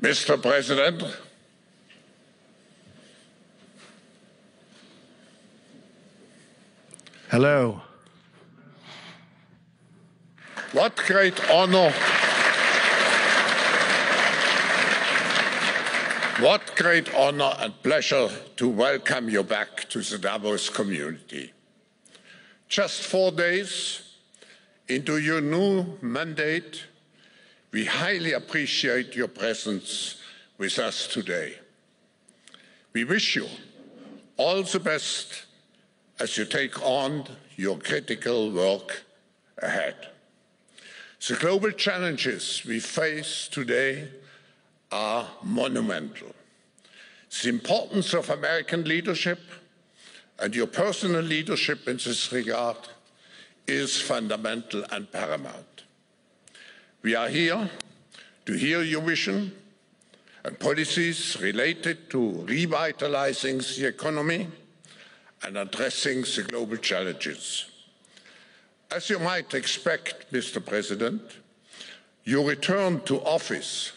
Mr. President, hello. What great honor and pleasure to welcome you back to the Davos community. Just 4 days into your new mandate, we highly appreciate your presence with us today. We wish you all the best as you take on your critical work ahead. The global challenges we face today are monumental. The importance of American leadership and your personal leadership in this regard is fundamental and paramount. We are here to hear your vision and policies related to revitalizing the economy and addressing the global challenges. As you might expect, Mr. President, your return to office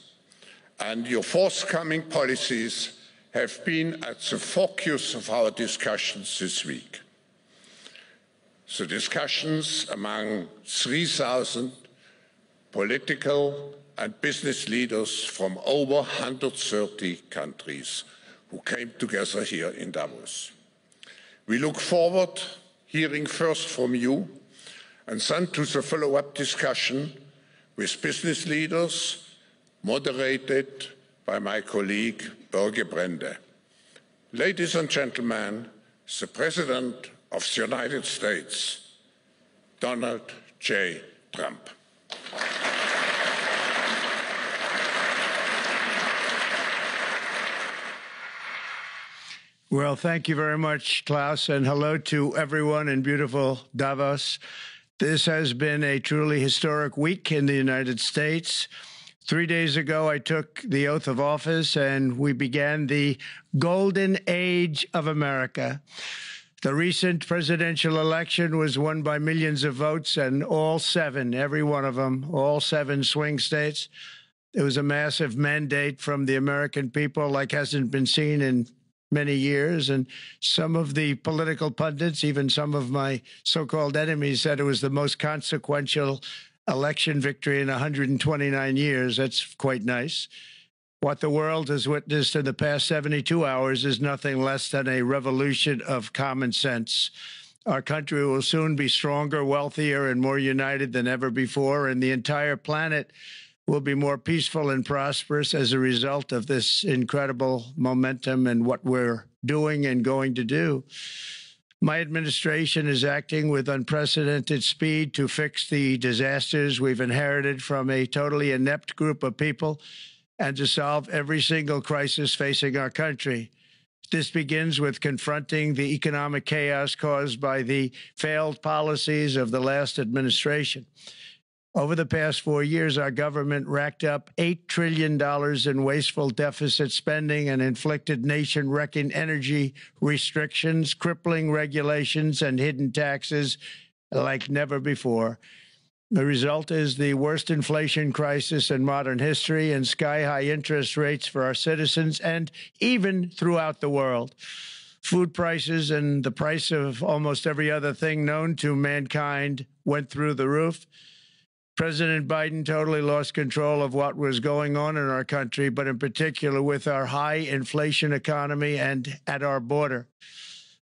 and your forthcoming policies have been at the focus of our discussions this week. The discussions among 3,000 political and business leaders from over 130 countries who came together here in Davos. We look forward to hearing first from you and then to the follow-up discussion with business leaders moderated by my colleague Børge Brende. Ladies and gentlemen, the President of the United States, Donald J. Trump. Well, thank you very much, Klaus, and hello to everyone in beautiful Davos. This has been a truly historic week in the United States. 3 days ago, I took the oath of office, and we began the golden age of America. The recent presidential election was won by millions of votes, and all seven, every one of them, all seven swing states. It was a massive mandate from the American people like hasn't been seen in many years, and some of the political pundits, even some of my so-called enemies, said it was the most consequential election victory in 129 years. That's quite nice. What the world has witnessed in the past 72 hours is nothing less than a revolution of common sense. Our country will soon be stronger, wealthier, and more united than ever before, and the entire planet will be more peaceful and prosperous as a result of this incredible momentum and what we're doing and going to do. My administration is acting with unprecedented speed to fix the disasters we've inherited from a totally inept group of people and to solve every single crisis facing our country. This begins with confronting the economic chaos caused by the failed policies of the last administration. Over the past 4 years, our government racked up $8 trillion in wasteful deficit spending and inflicted nation-wrecking energy restrictions, crippling regulations, and hidden taxes like never before. The result is the worst inflation crisis in modern history and sky-high interest rates for our citizens and even throughout the world. Food prices and the price of almost every other thing known to mankind went through the roof. President Biden totally lost control of what was going on in our country, but in particular with our high inflation economy and at our border.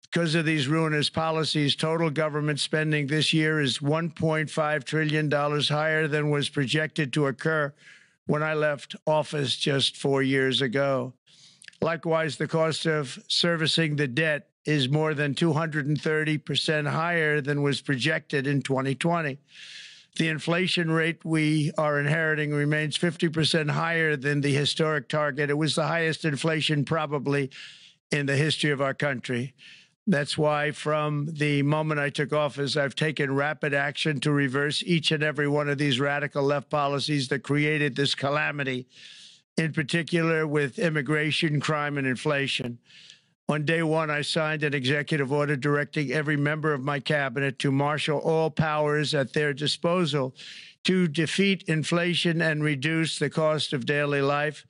Because of these ruinous policies, total government spending this year is $1.5 trillion higher than was projected to occur when I left office just 4 years ago. Likewise, the cost of servicing the debt is more than 230% higher than was projected in 2020. The inflation rate we are inheriting remains 50% higher than the historic target. It was the highest inflation probably in the history of our country. That's why from the moment I took office, I've taken rapid action to reverse each and every one of these radical left policies that created this calamity, in particular with immigration, crime, and inflation. On day one, I signed an executive order directing every member of my cabinet to marshal all powers at their disposal to defeat inflation and reduce the cost of daily life.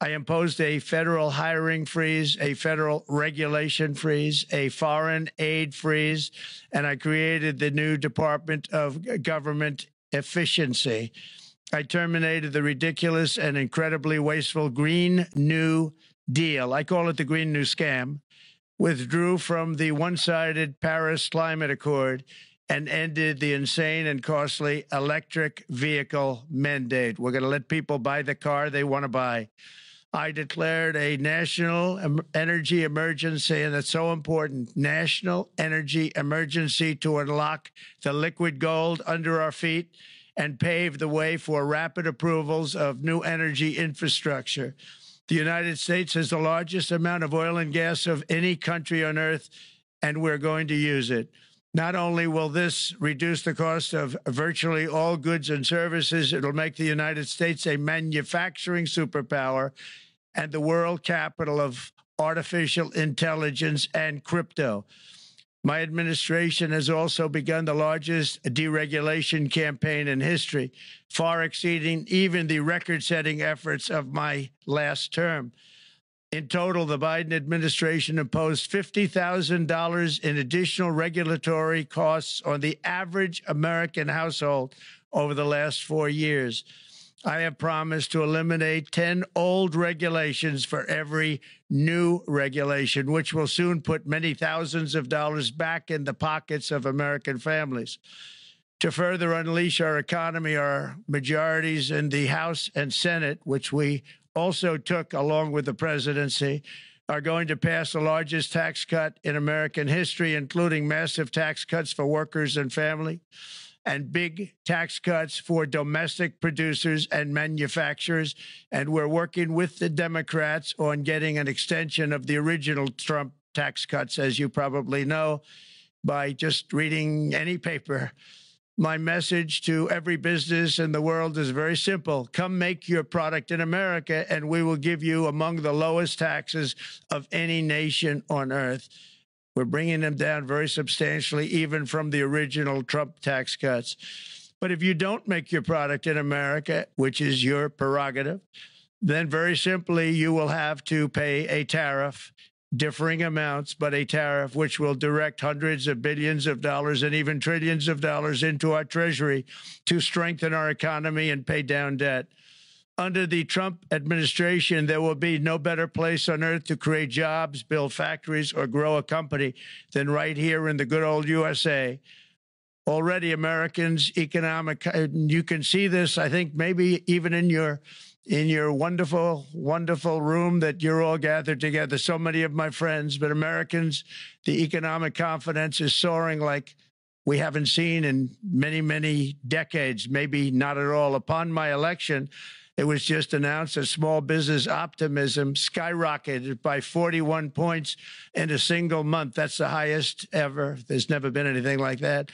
I imposed a federal hiring freeze, a federal regulation freeze, a foreign aid freeze, and I created the new Department of Government Efficiency. I terminated the ridiculous and incredibly wasteful Green New Deal. I call it the Green New Scam. Withdrew from the one-sided Paris Climate Accord and ended the insane and costly electric vehicle mandate. We're going to let people buy the car they want to buy. I declared a national energy emergency, and that's so important, national energy emergency to unlock the liquid gold under our feet and pave the way for rapid approvals of new energy infrastructure. The United States has the largest amount of oil and gas of any country on earth, and we're going to use it. Not only will this reduce the cost of virtually all goods and services, it'll make the United States a manufacturing superpower and the world capital of artificial intelligence and crypto. My administration has also begun the largest deregulation campaign in history, far exceeding even the record-setting efforts of my last term. In total, the Biden administration imposed $50,000 in additional regulatory costs on the average American household over the last 4 years. I have promised to eliminate 10 old regulations for every new regulation, which will soon put many thousands of dollars back in the pockets of American families. To further unleash our economy, our majorities in the House and Senate, which we also took along with the presidency, are going to pass the largest tax cut in American history, including massive tax cuts for workers and family, and big tax cuts for domestic producers and manufacturers. And we're working with the Democrats on getting an extension of the original Trump tax cuts, as you probably know, by just reading any paper. My message to every business in the world is very simple. Come make your product in America, and we will give you among the lowest taxes of any nation on earth. We're bringing them down very substantially, even from the original Trump tax cuts. But if you don't make your product in America, which is your prerogative, then very simply you will have to pay a tariff, differing amounts, but a tariff which will direct hundreds of billions of dollars and even trillions of dollars into our treasury to strengthen our economy and pay down debt. Under the Trump administration, there will be no better place on earth to create jobs, build factories, or grow a company than right here in the good old USA. Already Americans' economic, you can see this, I think, maybe even in your wonderful, wonderful room that you're all gathered together, so many of my friends, but Americans, the economic confidence is soaring like we haven't seen in many, many decades, maybe not at all. Upon my election, it was just announced that small business optimism skyrocketed by 41 points in a single month. That's the highest ever. There's never been anything like that.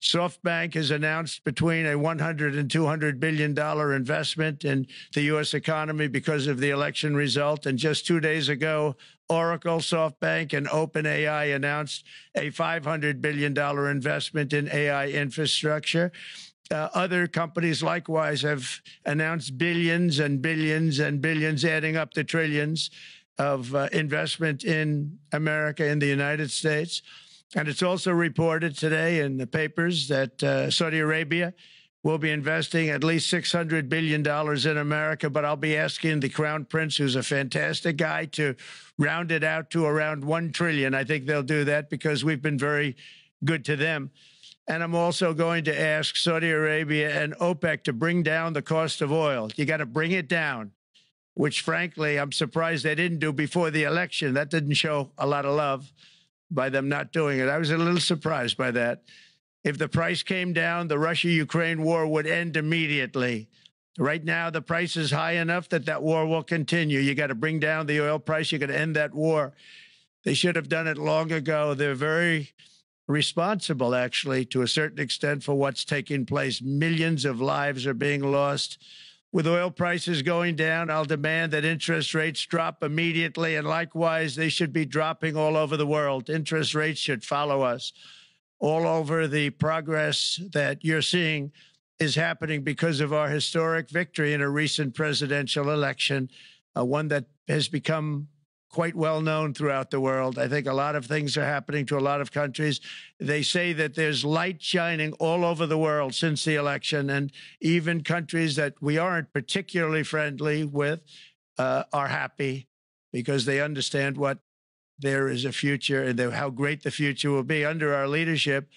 SoftBank has announced between a $100 and $200 billion investment in the U.S. economy because of the election result. And just 2 days ago, Oracle, SoftBank, and OpenAI announced a $500 billion investment in AI infrastructure. Other companies likewise have announced billions and billions and billions, adding up to trillions of investment in America, in the United States. And it's also reported today in the papers that Saudi Arabia will be investing at least $600 billion in America. But I'll be asking the Crown Prince, who's a fantastic guy, to round it out to around $1 trillion. I think they'll do that because we've been very good to them. And I'm also going to ask Saudi Arabia and OPEC to bring down the cost of oil. You got to bring it down, which, frankly, I'm surprised they didn't do before the election. That didn't show a lot of love by them not doing it. I was a little surprised by that. If the price came down, the Russia-Ukraine war would end immediately. Right now, the price is high enough that that war will continue. You got to bring down the oil price. You got to end that war. They should have done it long ago. They're very responsible, actually, to a certain extent, for what's taking place. Millions of lives are being lost. With oil prices going down, I'll demand that interest rates drop immediately, and likewise, they should be dropping all over the world. Interest rates should follow us. All over, the progress that you're seeing is happening because of our historic victory in a recent presidential election, one that has become quite well known throughout the world. I think a lot of things are happening to a lot of countries. They say that there's light shining all over the world since the election, and even countries that we aren't particularly friendly with are happy because they understand what there is a future and how great the future will be. Under our leadership,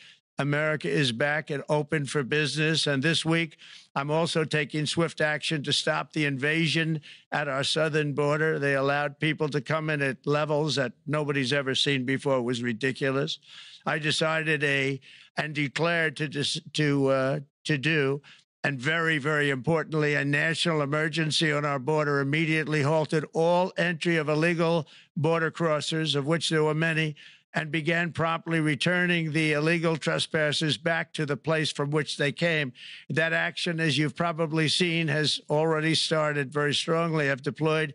America is back and open for business. And this week, I'm also taking swift action to stop the invasion at our southern border. They allowed people to come in at levels that nobody's ever seen before. It was ridiculous. I decided and declared to do, and very, very importantly, a national emergency on our border, immediately halted all entry of illegal border crossers, of which there were many, and began promptly returning the illegal trespassers back to the place from which they came. That action, as you've probably seen, has already started very strongly. I've deployed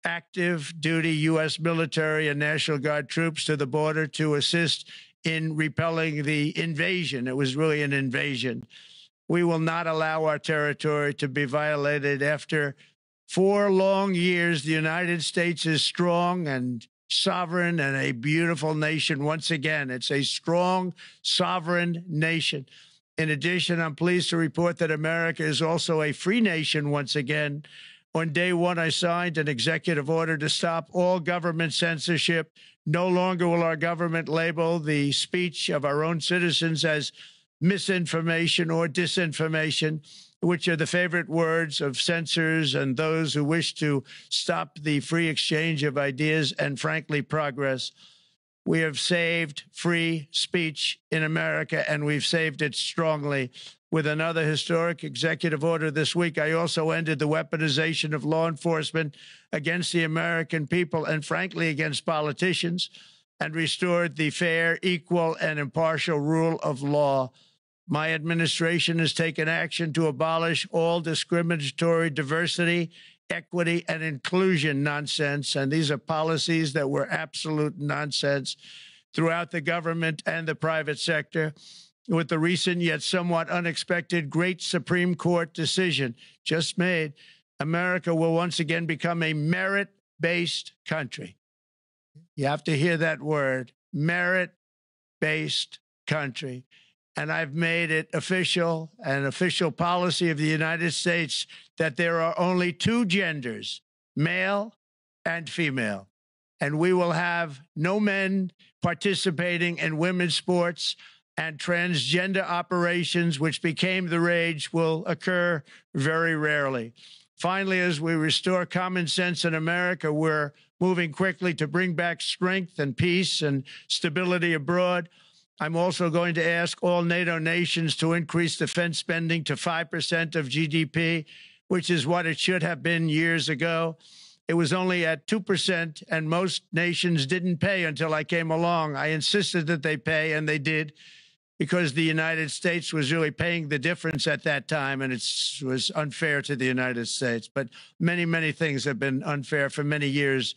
active duty U.S. military and National Guard troops to the border to assist in repelling the invasion. It was really an invasion. We will not allow our territory to be violated. After 4 long years, the United States is strong and sovereign and a beautiful nation. Once again, it's a strong, sovereign nation. In addition, I'm pleased to report that America is also a free nation once again. On day one, I signed an executive order to stop all government censorship. No longer will our government label the speech of our own citizens as misinformation or disinformation, which are the favorite words of censors and those who wish to stop the free exchange of ideas and, frankly, progress. We have saved free speech in America, and we've saved it strongly. With another historic executive order this week, I also ended the weaponization of law enforcement against the American people and, frankly, against politicians. and restored the fair, equal, and impartial rule of law. My administration has taken action to abolish all discriminatory diversity, equity, and inclusion nonsense, and these are policies that were absolute nonsense throughout the government and the private sector. With the recent yet somewhat unexpected great Supreme Court decision just made, America will once again become a merit-based country. You have to hear that word, merit-based country. And I've made it official, an official policy of the United States, that there are only two genders, male and female. And we will have no men participating in women's sports, and transgender operations, which became the rage, will occur very rarely. Finally, as we restore common sense in America, we're moving quickly to bring back strength and peace and stability abroad. I'm also going to ask all NATO nations to increase defense spending to 5% of GDP, which is what it should have been years ago. It was only at 2%, and most nations didn't pay until I came along. I insisted that they pay, and they did, because the United States was really paying the difference at that time, and it was unfair to the United States. But many, many things have been unfair for many years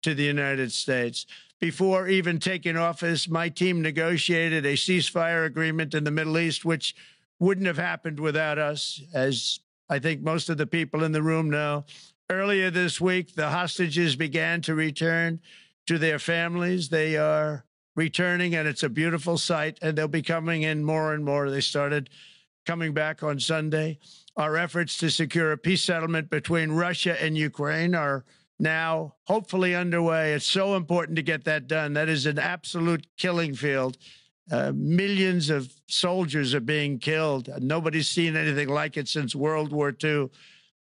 to the United States. Before even taking office, my team negotiated a ceasefire agreement in the Middle East, which wouldn't have happened without us, as I think most of the people in the room know. Earlier this week, the hostages began to return to their families. They are returning, and it's a beautiful sight, and they'll be coming in more and more. They started coming back on Sunday. Our efforts to secure a peace settlement between Russia and Ukraine are now hopefully underway. It's so important to get that done. That is an absolute killing field. Millions of soldiers are being killed. Nobody's seen anything like it since World War II.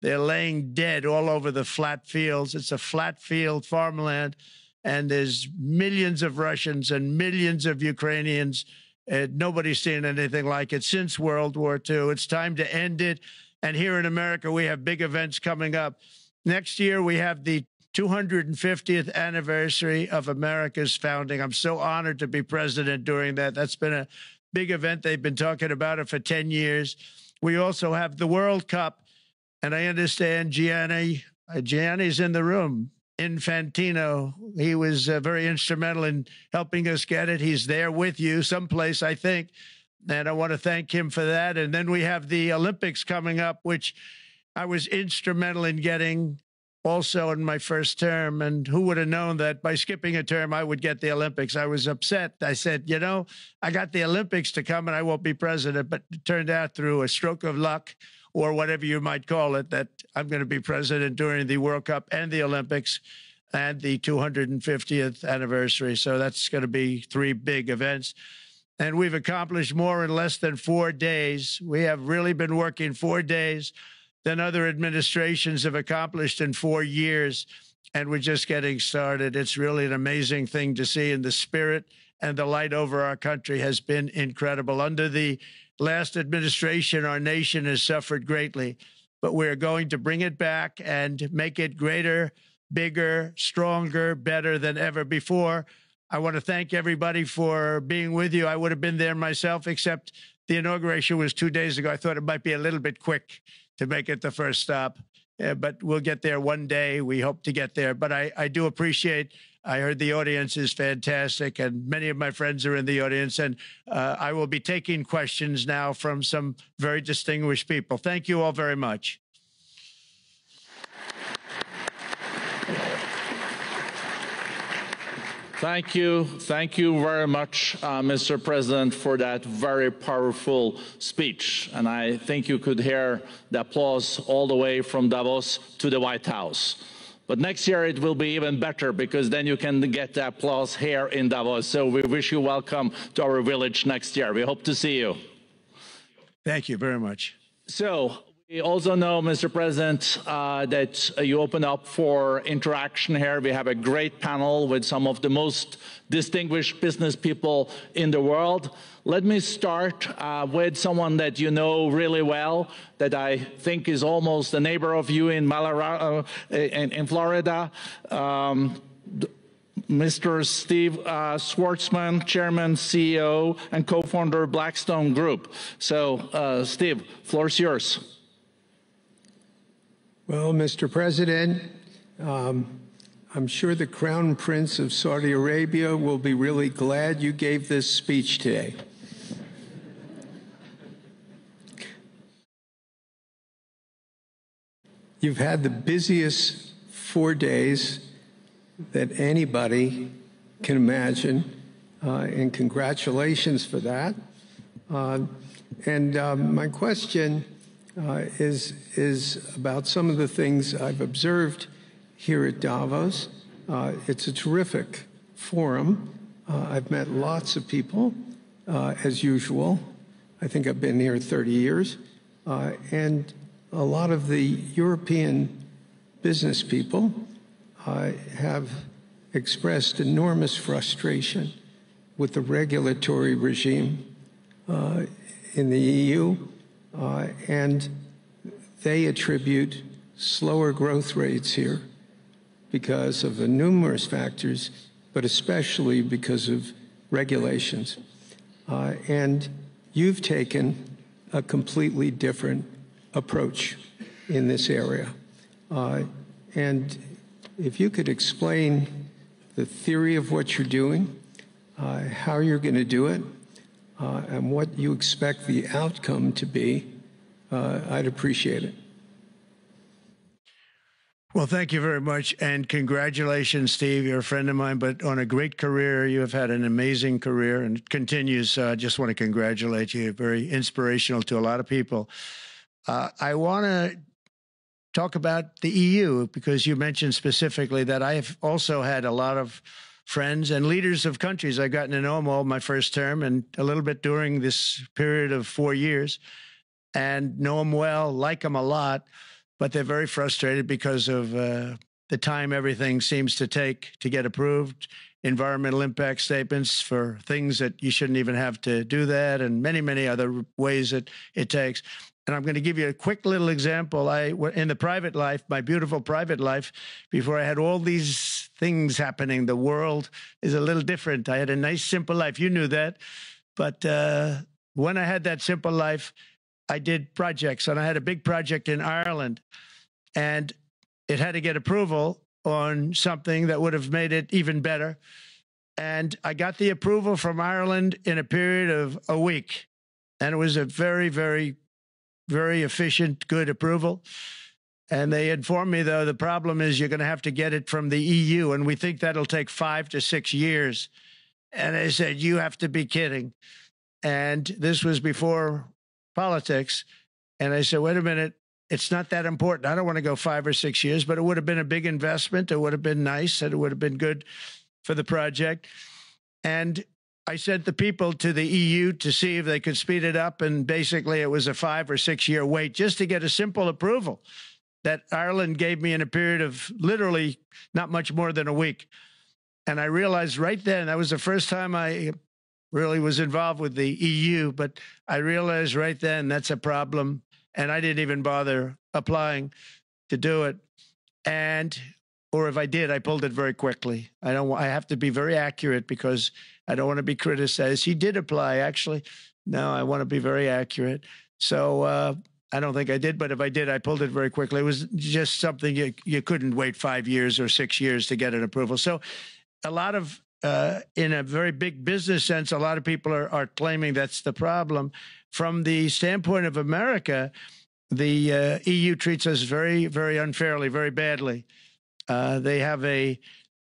They're laying dead all over the flat fields. It's a flat field farmland. And there's millions of Russians and millions of Ukrainians. Nobody's seen anything like it since World War II. It's time to end it. And here in America, we have big events coming up. Next year, we have the 250th anniversary of America's founding. I'm so honored to be president during that. That's been a big event. They've been talking about it for 10 years. We also have the World Cup. And I understand Gianni's in the room. Infantino, he was very instrumental in helping us get it. He's there with you someplace, I think, and I want to thank him for that. And then we have the Olympics coming up, which I was instrumental in getting also in my first term. And who would have known that by skipping a term, I would get the Olympics? I was upset. I said, you know, I got the Olympics to come and I won't be president. But it turned out through a stroke of luck, or whatever you might call it, that I'm going to be president during the World Cup and the Olympics and the 250th anniversary. So that's going to be three big events. And we've accomplished more in less than 4 days. We have really been working 4 days than other administrations have accomplished in 4 years. And we're just getting started. It's really an amazing thing to see. And the spirit and the light over our country has been incredible. Under the last administration, our nation has suffered greatly, but we're going to bring it back and make it greater, bigger, stronger, better than ever before. I want to thank everybody for being with you. I would have been there myself, except the inauguration was 2 days ago. I thought it might be a little bit quick to make it the first stop, but we'll get there one day. We hope to get there. But I do appreciate, I heard the audience is fantastic, and many of my friends are in the audience, and I will be taking questions now from some very distinguished people. Thank you all very much. Thank you. Thank you very much, Mr. President, for that very powerful speech. And I think you could hear the applause all the way from Davos to the White House. But next year it will be even better, because then you can get the applause here in Davos. So we wish you welcome to our village next year. We hope to see you. Thank you very much. So we also know, Mr. President, that you open up for interaction here. We have a great panel with some of the most distinguished business people in the world. Let me start with someone that you know really well, that I think is almost a neighbor of you in Florida. Mr. Steve Schwartzman, Chairman, CEO, and co-founder of Blackstone Group. So, Steve, floor is yours. Well, Mr. President, I'm sure the Crown Prince of Saudi Arabia will be really glad you gave this speech today. You've had the busiest 4 days that anybody can imagine, and congratulations for that. My question is about some of the things I've observed here at Davos. It's a terrific forum. I've met lots of people, as usual. I think I've been here 30 years. And a lot of the European business people have expressed enormous frustration with the regulatory regime in the EU, and they attribute slower growth rates here because of numerous factors, but especially because of regulations. And you've taken a completely different approach in this area. And if you could explain the theory of what you're doing, how you're going to do it, and what you expect the outcome to be, I'd appreciate it. Well, thank you very much, and congratulations, Steve. You're a friend of mine, but on a great career. You have had an amazing career, and it continues. So I just want to congratulate you. Very inspirational to a lot of people. I want to talk about the EU, because you mentioned specifically that I have also had a lot of friends and leaders of countries. I've gotten to know them all my first term and a little bit during this period of 4 years, and know them well, like them a lot, but they're very frustrated because of the time everything seems to take to get approved, environmental impact statements for things that you shouldn't even have to do that, and many, many other ways that it takes. And I'm going to give you a quick little example. In the private life, my beautiful private life, before I had all these things happening, the world is a little different. I had a nice, simple life. You knew that. But when I had that simple life, I did projects. And I had a big project in Ireland. And it had to get approval on something that would have made it even better. And I got the approval from Ireland in a period of a week. And it was a very, very efficient, good approval. And they informed me, though, the problem is you're going to have to get it from the EU, and we think that'll take 5 to 6 years. And I said, you have to be kidding. And this was before politics. And I said, wait a minute, it's not that important. I don't want to go 5 or 6 years, but it would have been a big investment. It would have been nice, and it would have been good for the project. And I sent the people to the EU to see if they could speed it up, and basically it was a 5 or 6 year wait just to get a simple approval that Ireland gave me in a period of literally not much more than a week. And I realized right then, that was the first time I really was involved with the EU, but I realized right then that's a problem, and I didn't even bother applying to do it. Or if I did, I pulled it very quickly. I have to be very accurate because I don't want to be criticized. He did apply, actually. No, I want to be very accurate. So I don't think I did, but if I did, I pulled it very quickly. It was just something you couldn't wait 5 years or 6 years to get an approval. So a lot of, in a very big business sense, a lot of people are claiming that's the problem. From the standpoint of America, the EU treats us very, very unfairly, very badly. They have a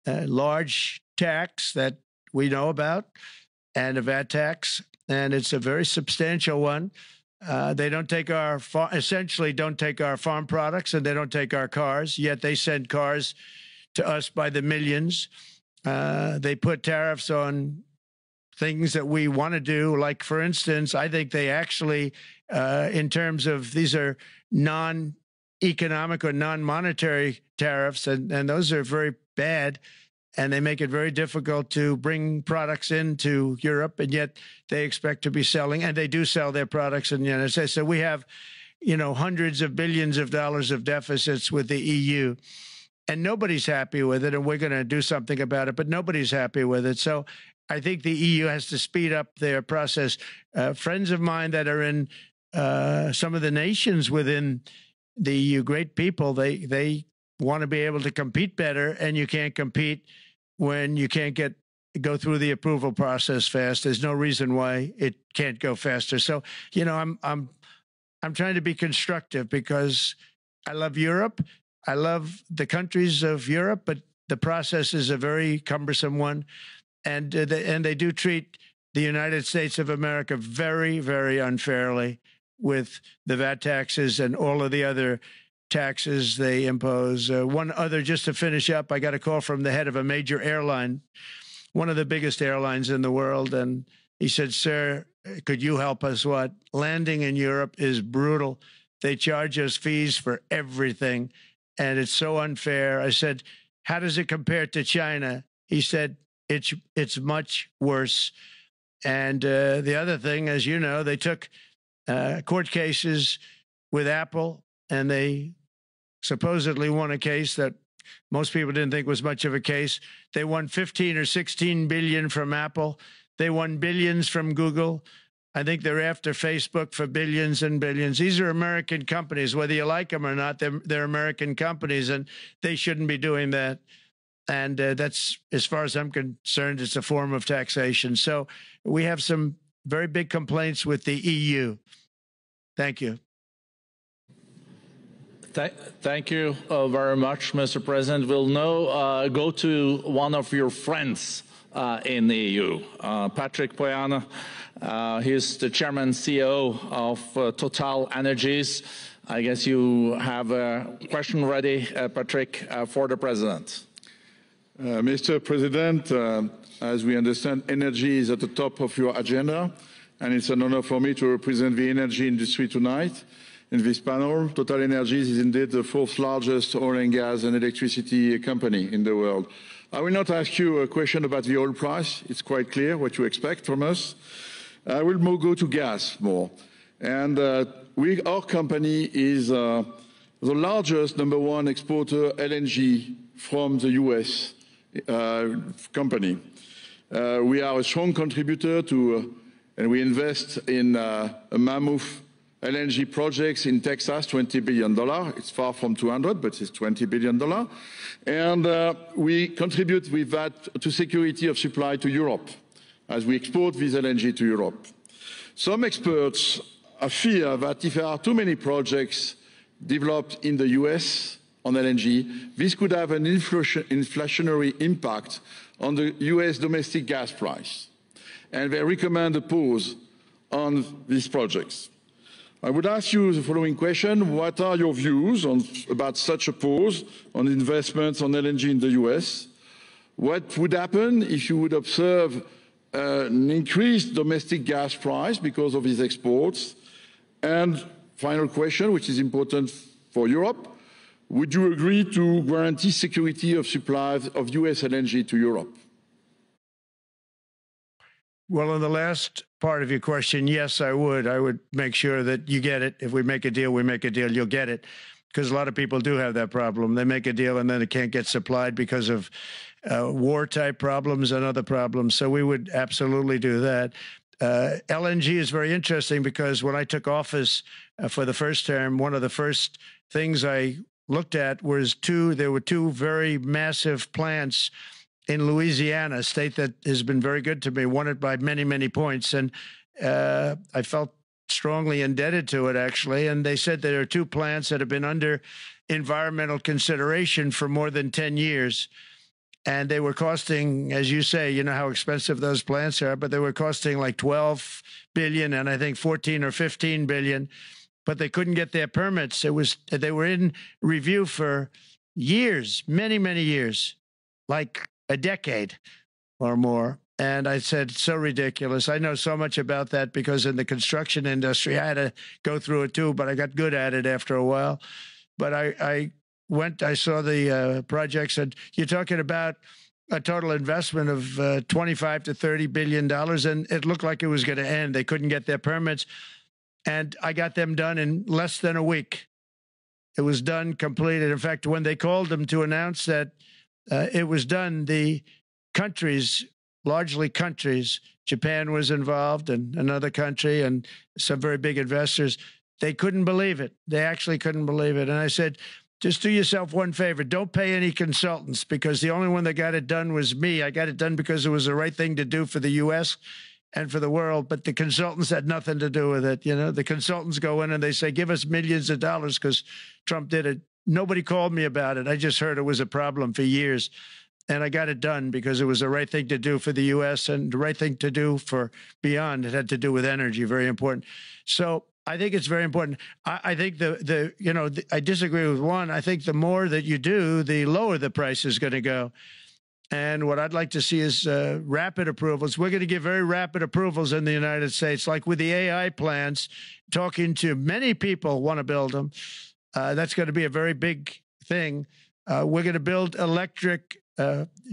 large tax that we know about, and a VAT tax, and it's a very substantial one. They don't take essentially don't take our farm products, and they don't take our cars, yet they send cars to us by the millions. They put tariffs on things that we want to do, like, for instance, I think they actually, in terms of, these are non-economic or non-monetary tariffs, and those are very bad, and they make it very difficult to bring products into Europe, and yet they expect to be selling, and they do sell their products in the United States. So we have, hundreds of billions of dollars of deficits with the EU. and nobody's happy with it, and we're going to do something about it, but nobody's happy with it. So I think the EU has to speed up their process. Friends of mine that are in some of the nations within the EU, great people, they want to be able to compete better, and you can't compete when you can't go through the approval process fast. There's no reason why it can't go faster. So, you know, I'm trying to be constructive because I love Europe. I love the countries of Europe, but the process is a very cumbersome one. And they do treat the United States of America very, very unfairly with the VAT taxes and all of the other taxes they impose. One other, just to finish up, I got a call from the head of a major airline, one of the biggest airlines in the world, and he said, "Sir, could you help us? What? Landing in Europe is brutal. They charge us fees for everything, and it's so unfair." I said, "How does it compare to China?" He said, it's much worse. And the other thing, as you know, they took court cases with Apple, and they supposedly won a case that most people didn't think was much of a case. They won 15 or 16 billion from Apple. They won billions from Google. I think they're after Facebook for billions and billions. These are American companies, whether you like them or not. They're American companies, and they shouldn't be doing that. And that's, as far as I'm concerned, it's a form of taxation. So we have some very big complaints with the EU. Thank you. Thank you very much, Mr. President. We'll now go to one of your friends in the EU, Patrick Pouyanné. He's the chairman and CEO of Total Energies. I guess you have a question ready, Patrick, for the president. Mr. President, as we understand, energy is at the top of your agenda, and it's an honor for me to represent the energy industry tonight in this panel. Total Energies is indeed the fourth largest oil and gas and electricity company in the world. I will not ask you a question about the oil price. It's quite clear what you expect from us. I will go to gas more. And our company is the largest #1 exporter LNG from the US company. We are a strong contributor to, and we invest in a mammoth LNG projects in Texas, $20 billion. It's far from 200, but it's $20 billion. And we contribute with that to security of supply to Europe as we export this LNG to Europe. Some experts fear that if there are too many projects developed in the US on LNG, this could have an inflationary impact on the US domestic gas price. And they recommend a pause on these projects. I would ask you the following question. What are your views about such a pause on investments on LNG in the US? What would happen if you would observe an increased domestic gas price because of these exports? And final question, which is important for Europe, would you agree to guarantee security of supply of US LNG to Europe? Well, in the last part of your question, yes, I would. I would make sure that you get it. If we make a deal, we make a deal, you'll get it. Because a lot of people do have that problem. They make a deal and then it can't get supplied because of war-type problems and other problems. So we would absolutely do that. LNG is very interesting because when I took office for the first term, one of the first things I looked at was there were two very massive plants in Louisiana, a state that has been very good to me, won it by many, many points. And I felt strongly indebted to it, actually. And they said there are two plants that have been under environmental consideration for more than 10 years. And they were costing, as you say, you know how expensive those plants are, but they were costing like 12 billion and I think 14 or 15 billion, but they couldn't get their permits. They were in review for years, many, many years, like a decade or more. And I said, so ridiculous. I know so much about that because in the construction industry, I had to go through it too, but I got good at it after a while. But I saw the projects, and you're talking about a total investment of 25 to $30 billion, and it looked like it was going to end. They couldn't get their permits, and I got them done in less than a week. It was done, completed. In fact, when they called them to announce that it was done, the countries, largely countries, Japan was involved and another country and some very big investors, they couldn't believe it. They actually couldn't believe it. And I said, just do yourself one favor. Don't pay any consultants, because the only one that got it done was me. I got it done because it was the right thing to do for the U.S. and for the world, but the consultants had nothing to do with it. You know, the consultants go in and they say, give us millions of dollars because Trump did it. Nobody called me about it. I just heard it was a problem for years. And I got it done because it was the right thing to do for the U.S. and the right thing to do for beyond. It had to do with energy, very important. So I think it's very important. I think I disagree with one. I think the more that you do, the lower the price is going to go. And what I'd like to see is rapid approvals. We're going to give very rapid approvals in the United States, like with the AI plants, talking to many people want to build them. That's going to be a very big thing. We're going to build electric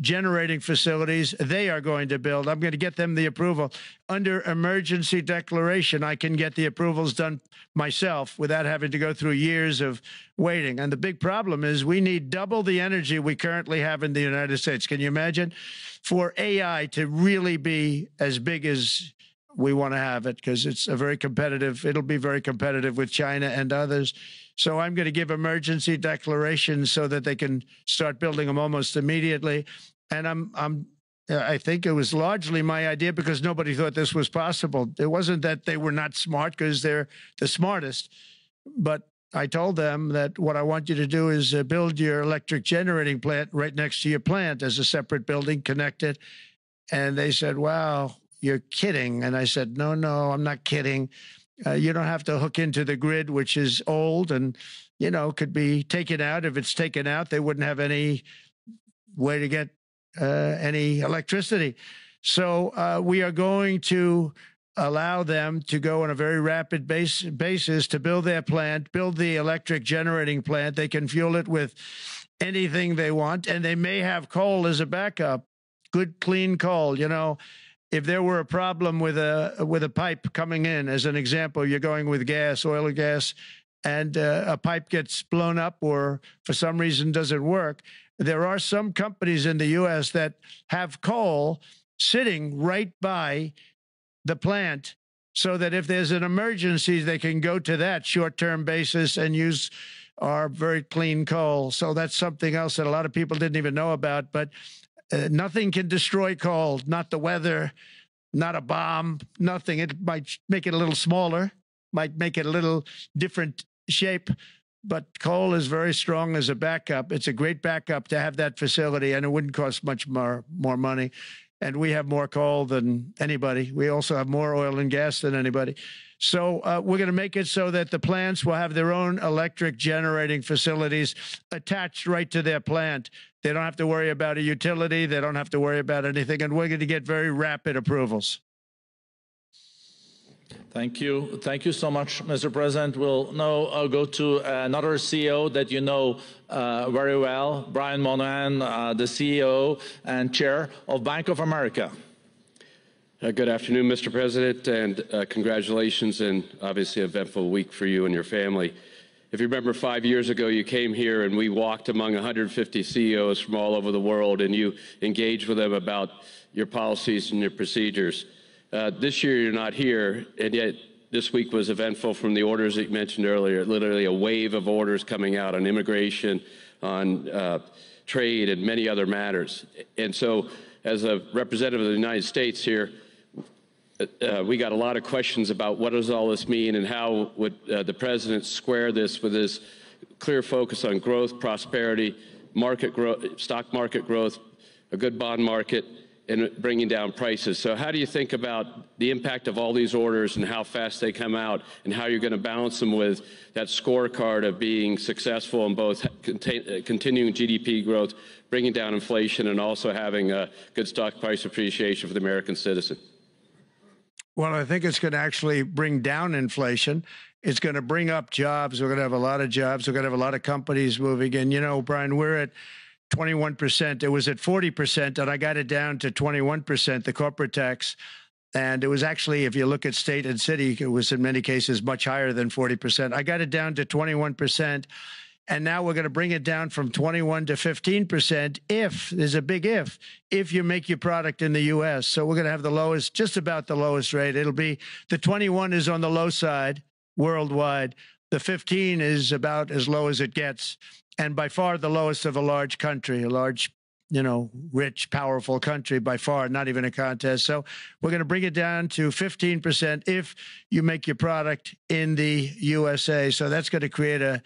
generating facilities. They are going to build. I'm going to get them the approval. Under emergency declaration, I can get the approvals done myself without having to go through years of waiting. And the big problem is we need double the energy we currently have in the United States. Can you imagine? For AI to really be as big as we want to have it, because it's a very competitive, it'll be very competitive with China and others. So I'm going to give emergency declarations so that they can start building them almost immediately. And I think it was largely my idea because nobody thought this was possible. It wasn't that they were not smart, because they're the smartest. But I told them that what I want you to do is build your electric generating plant right next to your plant as a separate building, connected. And they said, wow, you're kidding. And I said, no, I'm not kidding. You don't have to hook into the grid, which is old and, could be taken out. If it's taken out, they wouldn't have any way to get any electricity. So we are going to allow them to go on a very rapid basis to build their plant, build the electric generating plant. They can fuel it with anything they want, and they may have coal as a backup, good, clean coal, If there were a problem with a pipe coming in, as an example, you're going with gas, oil or gas, and a pipe gets blown up or for some reason doesn't work, there are some companies in the U.S. that have coal sitting right by the plant so that if there's an emergency, they can go to that short-term basis and use our very clean coal. So that's something else that a lot of people didn't even know about, but nothing can destroy coal, not the weather, not a bomb, nothing. It might make it a little smaller, might make it a little different shape, but coal is very strong as a backup. It's a great backup to have that facility, and it wouldn't cost much more money. And we have more coal than anybody. We also have more oil and gas than anybody. So we're going to make it so that the plants will have their own electric generating facilities attached right to their plant. They don't have to worry about a utility. They don't have to worry about anything. And we're going to get very rapid approvals. Thank you. Thank you so much, Mr. President. We'll now go to another CEO that you know very well, Brian Moynihan, the CEO and chair of Bank of America. Good afternoon, Mr. President, and congratulations, and obviously an eventful week for you and your family. If you remember, 5 years ago, you came here and we walked among 150 CEOs from all over the world, and you engaged with them about your policies and your procedures. This year, you're not here, and yet this week was eventful from the orders that you mentioned earlier, literally a wave of orders coming out on immigration, on trade, and many other matters. And so, as a representative of the United States here, we got a lot of questions about what does all this mean and how would the president square this with his clear focus on growth, prosperity, market growth, stock market growth, a good bond market, and bringing down prices. So how do you think about the impact of all these orders and how fast they come out, and how you're going to balance them with that scorecard of being successful in both continuing GDP growth, bringing down inflation, and also having a good stock price appreciation for the American citizen? Well, I think it's going to actually bring down inflation. It's going to bring up jobs. We're going to have a lot of jobs. We're going to have a lot of companies moving in. Brian, we're at 21%. It was at 40%, and I got it down to 21%, the corporate tax. And it was actually, if you look at state and city, it was in many cases much higher than 40%. I got it down to 21%. And now we're going to bring it down from 21 to 15% if, there's a big if you make your product in the U.S. So we're going to have the lowest, just about the lowest rate. It'll be, the 21 is on the low side worldwide. The 15 is about as low as it gets. And by far the lowest of a large country, a large, rich, powerful country by far, not even a contest. So we're going to bring it down to 15% if you make your product in the USA. So that's going to create a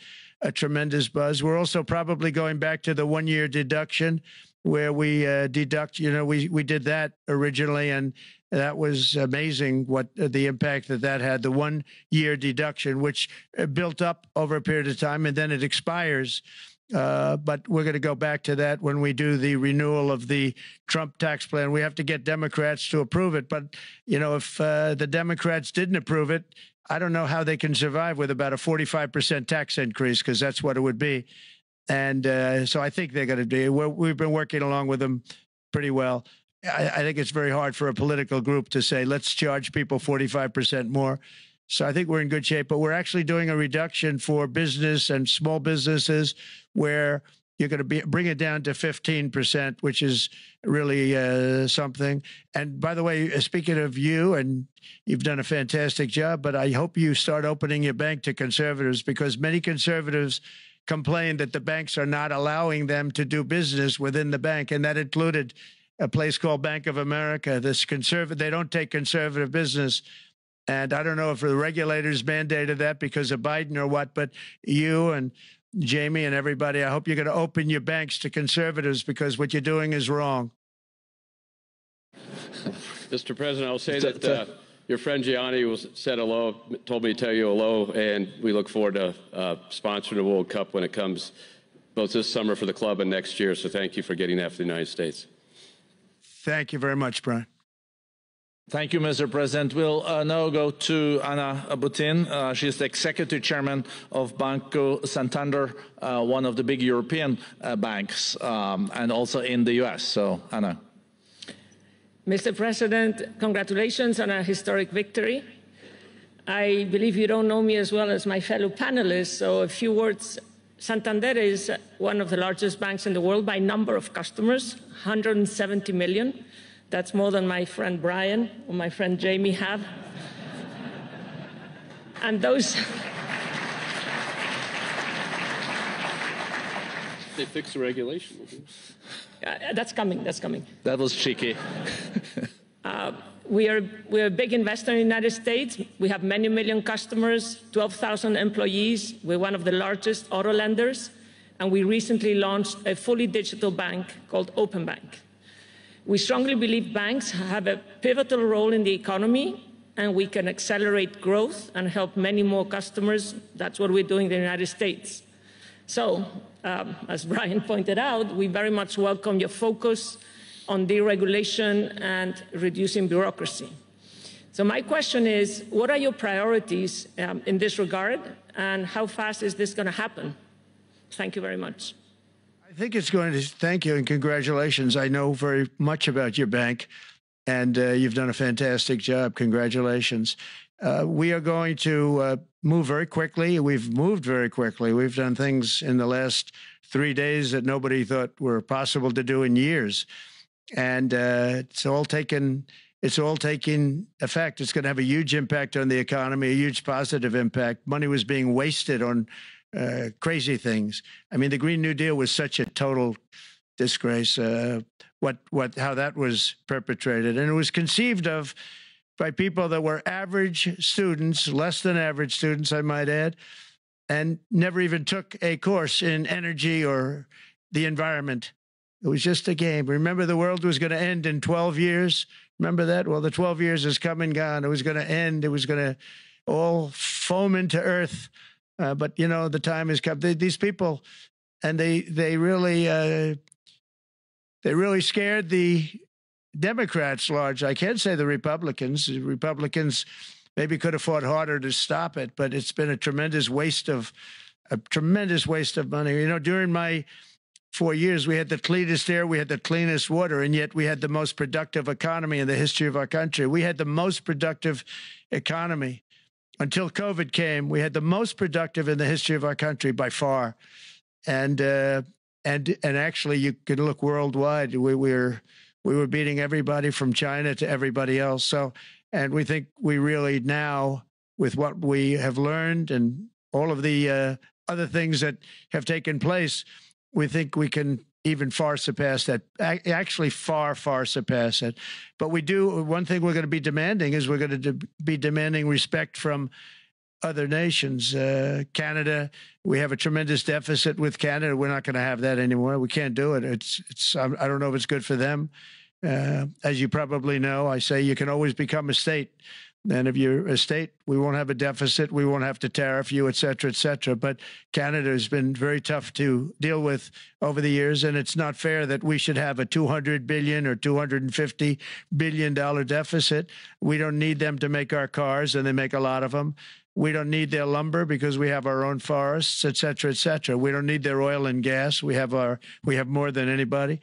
tremendous buzz. We're also probably going back to the one-year deduction where we deduct, we did that originally, and that was amazing what the impact that had, the one-year deduction, which built up over a period of time, and then it expires. But we're going to go back to that when we do the renewal of the Trump tax plan. We have to get Democrats to approve it. But, if the Democrats didn't approve it, I don't know how they can survive with about a 45% tax increase, because that's what it would be. And so I think they're going to do. We've been working along with them pretty well. I think it's very hard for a political group to say, let's charge people 45% more. So I think we're in good shape. But we're actually doing a reduction for business and small businesses where you're going to bring it down to 15%, which is really something. And by the way, speaking of you, and you've done a fantastic job, but I hope you start opening your bank to conservatives, because many conservatives complain that the banks are not allowing them to do business within the bank. And that included a place called Bank of America. They don't take conservative business. And I don't know if the regulators mandated that because of Biden or what, but you and Jamie and everybody, I hope you're going to open your banks to conservatives, because what you're doing is wrong. Mr. President, I'll say that your friend Gianni said hello, told me to tell you hello, and we look forward to sponsoring the World Cup when it comes, both this summer for the club and next year. So thank you for getting that for the United States. Thank you very much, Brian. Thank you, Mr. President. We'll now go to Anna Butin. She's the executive chairman of Banco Santander, one of the big European banks, and also in the U.S. So, Anna. Mr. President, congratulations on a historic victory. I believe you don't know me as well as my fellow panelists, so a few words. Santander is one of the largest banks in the world by number of customers, 170 million. That's more than my friend Brian or my friend Jamie have. And those... They fixed the regulation. That's coming, that's coming. That was cheeky. We're a big investor in the United States. We have many million customers, 12,000 employees. We're one of the largest auto lenders. And we recently launched a fully digital bank called Open Bank. We strongly believe banks have a pivotal role in the economy, and we can accelerate growth and help many more customers. That's what we're doing in the United States. So, as Brian pointed out, we very much welcome your focus on deregulation and reducing bureaucracy. So my question is, what are your priorities in this regard, and how fast is this going to happen? Thank you very much. I think it's going to, thank you and congratulations. I know very much about your bank, and you've done a fantastic job. Congratulations. We are going to move very quickly. We've moved very quickly. We've done things in the last 3 days that nobody thought were possible to do in years. And it's all taking effect. It's going to have a huge impact on the economy, a huge positive impact. Money was being wasted on crazy things. I mean, the Green New Deal was such a total disgrace, how that was perpetrated. And it was conceived of by people that were average students, less than average students, I might add, and never even took a course in energy or the environment. It was just a game. Remember, the world was going to end in 12 years. Remember that? Well, the 12 years has come and gone. It was going to end. It was going to all foam into earth. But, you know, the time has come. These people, and they really scared the Democrats large. I can't say the Republicans. The Republicans maybe could have fought harder to stop it, but it's been a tremendous waste of money. You know, during my 4 years, we had the cleanest air, we had the cleanest water, and yet we had the most productive economy in the history of our country. We had the most productive economy until COVID came. We had the most productive in the history of our country by far. and actually, you can look worldwide. We were beating everybody from China to everybody else. So, and we think we really now, with what we have learned and all of the other things that have taken place, we think we can even far surpass that, actually far, far surpass it. But we do, one thing we're going to be demanding is we're going to be demanding respect from other nations. Canada, we have a tremendous deficit with Canada. We're not going to have that anymore. We can't do it. I don't know if it's good for them. As you probably know, I say you can always become a state. And if you're a state, we won't have a deficit. We won't have to tariff you, et cetera, et cetera. But Canada has been very tough to deal with over the years. And it's not fair that we should have a $200 billion or $250 billion deficit. We don't need them to make our cars, and they make a lot of them. We don't need their lumber because we have our own forests, et cetera, et cetera. We don't need their oil and gas. We have more than anybody.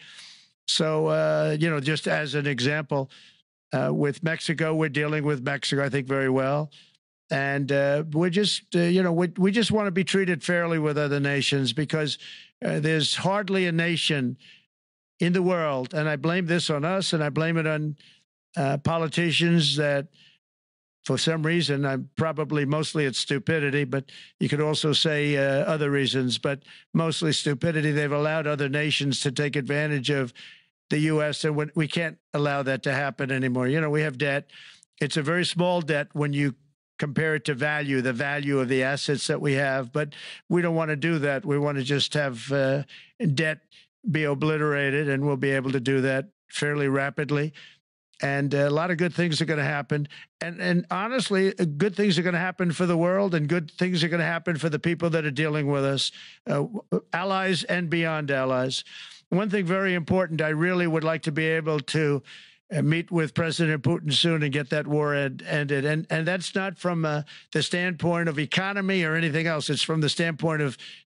So, just as an example, with Mexico, we're dealing with Mexico, I think, very well. And we're just, we just want to be treated fairly with other nations, because there's hardly a nation in the world, and I blame this on us, and I blame it on politicians that, for some reason, mostly it's stupidity, but you could also say other reasons, but mostly stupidity. They've allowed other nations to take advantage of the U.S., and we can't allow that to happen anymore. We have debt. It's a very small debt when you compare it to the value of the assets that we have, but we don't want to do that. We want to just have debt be obliterated, and we'll be able to do that fairly rapidly. And a lot of good things are going to happen. And honestly, good things are going to happen for the world, and good things are going to happen for the people that are dealing with us, allies and beyond allies. One thing very important, I really would like to be able to meet with President Putin soon and get that war ended. And that's not from the standpoint of economy or anything else. It's from the standpoint of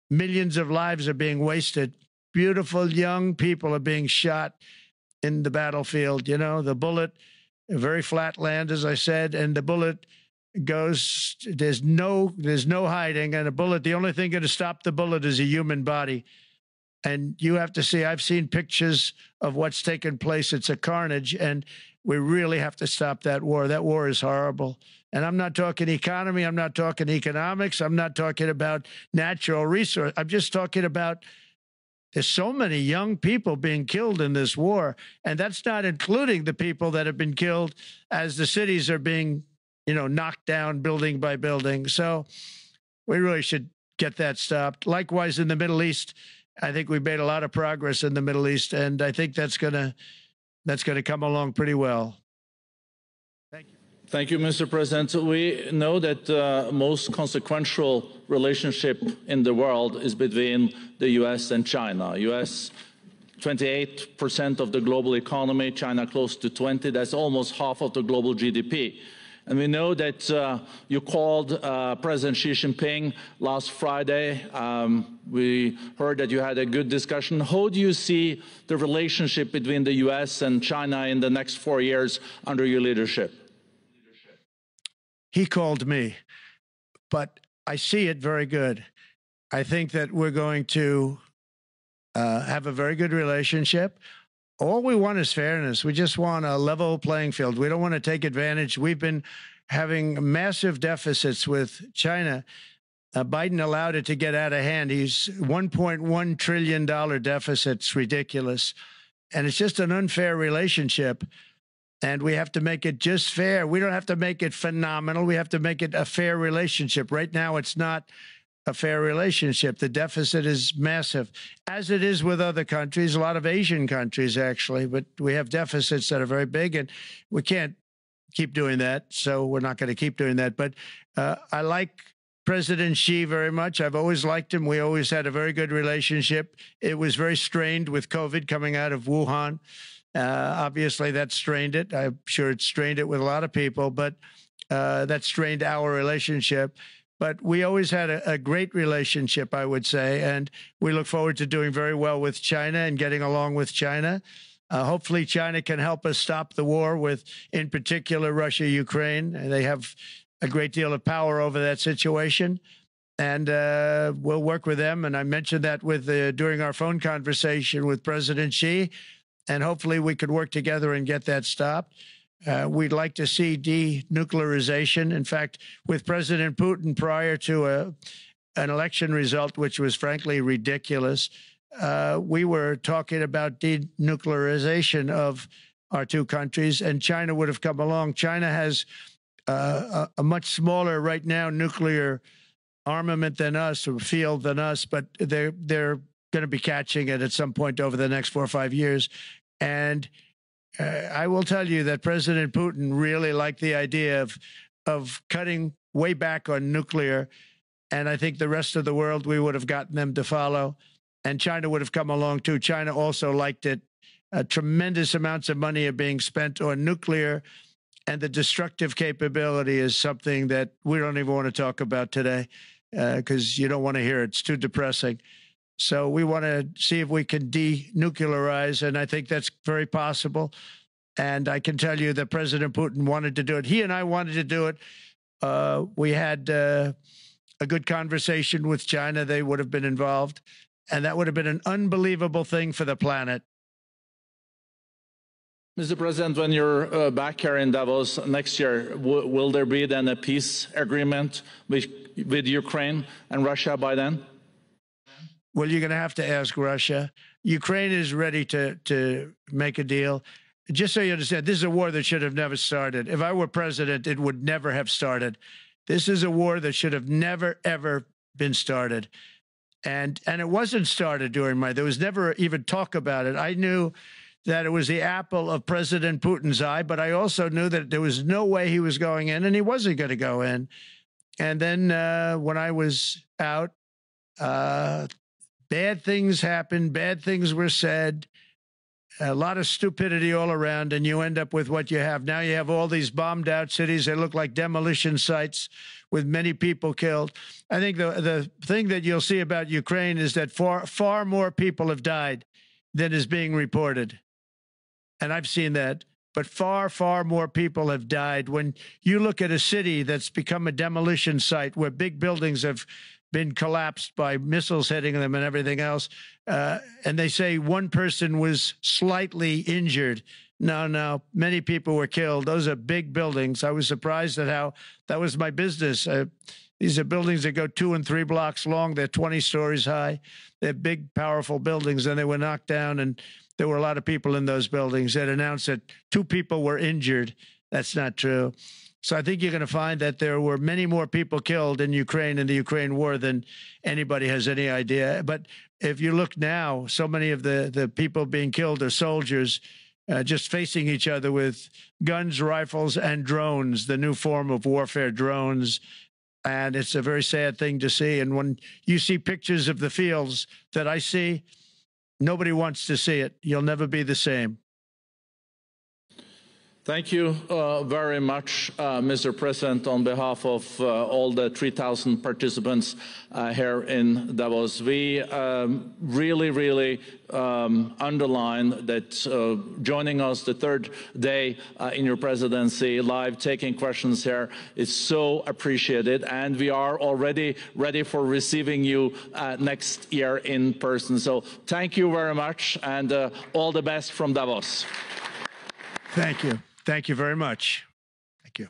millions of lives are being wasted. Beautiful young people are being shot in the battlefield. The bullet, very flat land, as I said, and the bullet goes, there's no hiding. And a bullet, the only thing going to stop the bullet is a human body. And you have to see, I've seen pictures of what's taken place. It's a carnage, and we really have to stop that war. That war is horrible. And I'm not talking economy. I'm not talking economics. I'm not talking about natural resource. I'm just talking about there's so many young people being killed in this war. And that's not including the people that have been killed as the cities are being, knocked down building by building. So we really should get that stopped. Likewise, in the Middle East, I think we've made a lot of progress in the Middle East, and I think that's gonna come along pretty well. Thank you. Thank you, Mr. President. We know that the most consequential relationship in the world is between the U.S. and China. U.S. 28% of the global economy, China close to 20%. That's almost half of the global GDP. And we know that you called President Xi Jinping last Friday. We heard that you had a good discussion. How do you see the relationship between the U.S. and China in the next 4 years under your leadership? He called me, but I see it very good. I think that we're going to have a very good relationship. All we want is fairness. We just want a level playing field. We don't want to take advantage. We've been having massive deficits with China. Biden allowed it to get out of hand. He's $1.1 trillion deficit. It's ridiculous. And it's just an unfair relationship. And we have to make it just fair. We don't have to make it phenomenal. We have to make it a fair relationship. Right now, it's not a fair relationship. The deficit is massive, as it is with other countries, a lot of Asian countries, actually. But we have deficits that are very big, and we can't keep doing that. So we're not going to keep doing that. But I like President Xi very much. I've always liked him. We always had a very good relationship. It was very strained with COVID coming out of Wuhan. Obviously, that strained it. I'm sure it strained it with a lot of people, but that strained our relationship. But we always had a great relationship, I would say, and we look forward to doing very well with China and getting along with China. Hopefully, China can help us stop the war with, in particular, Russia, Ukraine. They have a great deal of power over that situation. and we'll work with them. And I mentioned that during our phone conversation with President Xi, and hopefully we could work together and get that stopped. We'd like to see denuclearization. In fact, with President Putin, prior to an election result, which was frankly ridiculous, we were talking about denuclearization of our two countries, and China would have come along. China has a much smaller right now nuclear armament than us, or field than us, but they're going to be catching it at some point over the next 4 or 5 years. And I will tell you that President Putin really liked the idea of cutting way back on nuclear, and I think the rest of the world, we would have gotten them to follow, and China would have come along too. China also liked it. Tremendous amounts of money are being spent on nuclear, and the destructive capability is something that we don't even want to talk about today because you don't want to hear it. It's too depressing. So we want to see if we can denuclearize, and I think that's very possible. And I can tell you that President Putin wanted to do it. He and I wanted to do it. We had a good conversation with China. They would have been involved, and that would have been an unbelievable thing for the planet. Mr. President, when you're back here in Davos next year, will there be then a peace agreement with Ukraine and Russia by then? Well, you're going to have to ask Russia. Ukraine is ready to make a deal. Just so you understand, this is a war that should have never started. If I were president, it would never have started. This is a war that should have never, ever been started. And it wasn't started during there was never even talk about it. I knew that it was the apple of President Putin's eye, but I also knew that there was no way he was going in, and he wasn't going to go in. And then when I was out, bad things happened, bad things were said, a lot of stupidity all around, and you end up with what you have. Now you have all these bombed out cities. They look like demolition sites with many people killed. I think the thing that you'll see about Ukraine is that far more people have died than is being reported. And I've seen that. But far, far more people have died. When you look at a city that's become a demolition site where big buildings have been collapsed by missiles hitting them and everything else, and they say one person was slightly injured. No, many people were killed. Those are big buildings. I was surprised at how that was my business. These are buildings that go 2 and 3 blocks long. They're 20 stories high. They're big, powerful buildings, and they were knocked down, and there were a lot of people in those buildings. That announced that 2 people were injured. That's not true. So I think you're going to find that there were many more people killed in Ukraine in the Ukraine war than anybody has any idea. But if you look now, so many of the people being killed are soldiers just facing each other with guns, rifles, and drones, the new form of warfare, drones. And it's a very sad thing to see. And when you see pictures of the fields that I see, nobody wants to see it. You'll never be the same. Thank you very much, Mr. President, on behalf of all the 3,000 participants here in Davos. We really underline that joining us the 3rd day in your presidency, live taking questions here is so appreciated, and we are already ready for receiving you next year in person. So thank you very much, and all the best from Davos. Thank you. Thank you very much. Thank you.